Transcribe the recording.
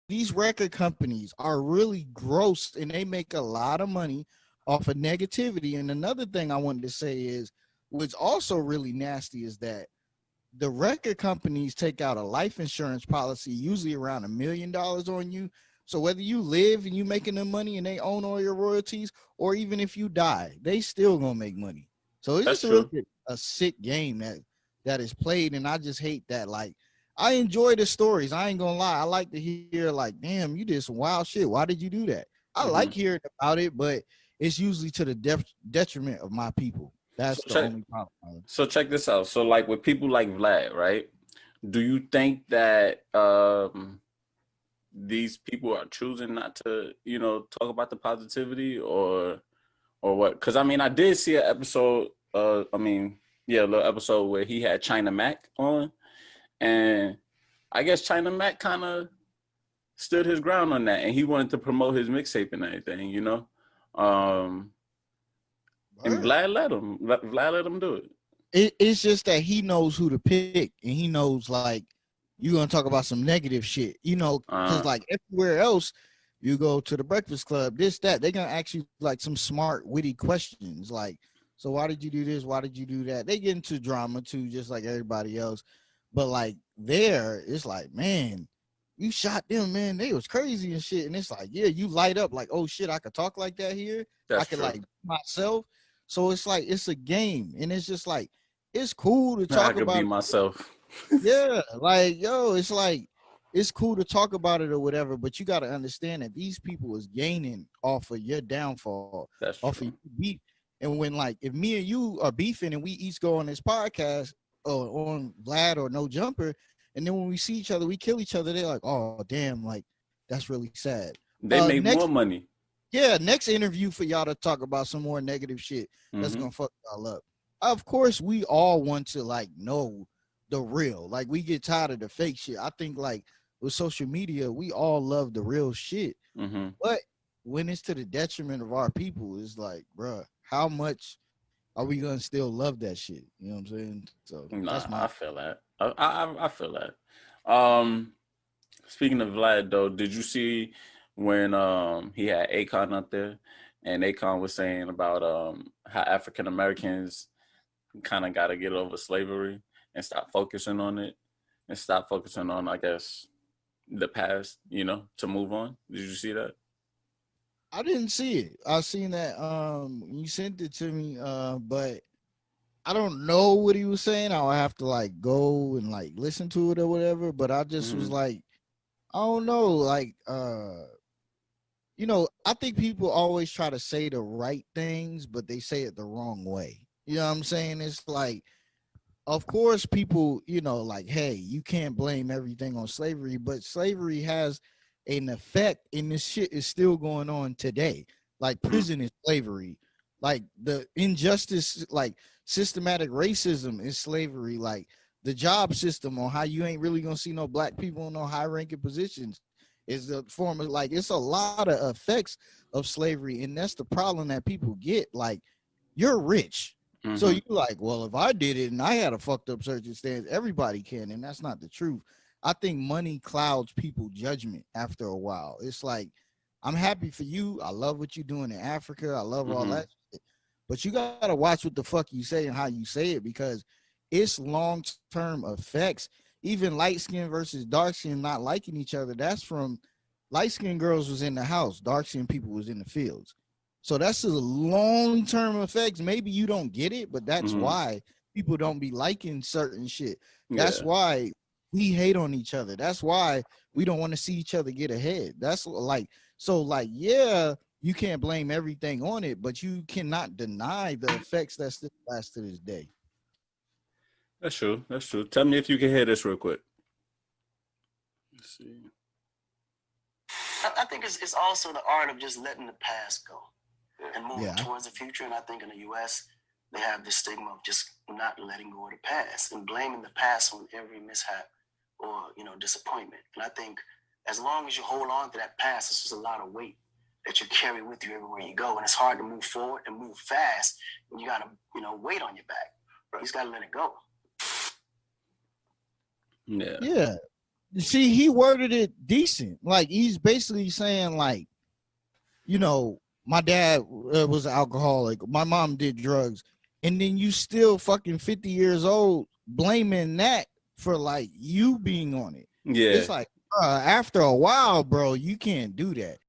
these record companies are really gross and they make a lot of money off of negativity. And another thing I wanted to say is what's also really nasty is that the record companies take out a life insurance policy, usually around $1 million on you. So whether you live and you making them money and they own all your royalties, or even if you die, they still gonna make money. So it's That's just a true. really a sick game that is played, and I just hate that. Like, I enjoy the stories. I ain't gonna lie. I like to hear like, damn, you did some wild shit. Why did you do that? I like Hmm. hearing about it, but it's usually to the detriment of my people. So That's the check only problem. so check this out. So like with people like Vlad, right? Do you think that these people are choosing not to, talk about the positivity or what? Because I mean, I did see an episode. Yeah, a little episode where he had China Mac on, and I guess China Mac kind of stood his ground on that, and he wanted to promote his mixtape and everything. Um, and Word. Vlad let him do it. It's just that he knows who to pick and he knows like you're gonna talk about some negative shit, because Uh, like everywhere else you go to the Breakfast Club, this that they're gonna ask you like some smart witty questions like, so why did you do this, why did you do that? They get into drama too, just like everybody else. But like there it's like, man, you shot them, man, they was crazy and shit. And it's like, yeah, you light up like, oh shit, I could talk like that here, I that's could true. like myself. So it's like it's a game, and it's just like it's cool to I talk could be about it. myself. Yeah, like yo, it's like it's cool to talk about it or whatever, but you got to understand that these people is gaining off of your downfall, That's off of your true. beef. And when like if me and you are beefing and we each go on this podcast or on Vlad or No Jumper, and then when we see each other, we kill each other. They're like, oh damn, like that's really sad. They make Next, more money. yeah, next interview for y'all to talk about some more negative shit that's Hmm. gonna fuck y'all up. Of course, we all want to like know the real. Like we get tired of the fake shit. I think like with social media, we all love the real shit. Hmm. But when it's to the detriment of our people, it's like, bruh, how much are we gonna still love that shit? You know what I'm saying? So that's Nah, my I feel that. I feel that. Speaking of Vlad, though, did you see when he had Akon up there, and Akon was saying about how African Americans kind of got to get over slavery and stop focusing on it and stop focusing on, I guess, the past, to move on. Did you see that? I didn't see it. I seen that you sent it to me, but I don't know what he was saying. I'll have to like go and like listen to it or whatever. But I just was Hmm. like, I don't know, like I think people always try to say the right things, but they say it the wrong way. You know what I'm saying? It's like, of course, people, like, hey, you can't blame everything on slavery, but slavery has an effect, and this shit is still going on today. Like, prison is slavery. Like, the injustice, like, systematic racism is slavery. Like, the job system on how you ain't really gonna see no black people in no high ranking positions is the form of like it's a lot of effects of slavery, and that's the problem that people get. Like, you're rich, so Hmm. you like, well, if I did it and I had a fucked up circumstance, everybody can, and that's not the truth. I think money clouds people's judgment after a while. It's like, I'm happy for you. I love what you're doing in Africa. I love all Hmm. that shit. But you gotta watch what the fuck you say and how you say it, because it's long-term effects. Even light skin versus dark skin not liking each other. That's from light skinned girls was in the house, dark skinned people was in the fields. So that's a long term effects. Maybe you don't get it, but that's Hmm. why people don't be liking certain shit. That's Yeah, why we hate on each other. That's why we don't want to see each other get ahead. That's like, so like, yeah, you can't blame everything on it, but you cannot deny the effects that still last to this day. that's true. That's true. Tell me if you can hear this real quick. Let's see. I think it's also the art of just letting the past go and moving Yeah. towards the future. And I think in the U.S., they have this stigma of just not letting go of the past and blaming the past on every mishap or disappointment. And I think as long as you hold on to that past, it's just a lot of weight that you carry with you everywhere you go, and it's hard to move forward and move fast when you got to weight on your back. You just got to let it go. Yeah. Yeah. see, he worded it decent. Like he's basically saying, like, you know, my dad was an alcoholic, my mom did drugs, and then you still fucking 50 years old blaming that for like you being on it. Yeah. It's like after a while, bro, you can't do that.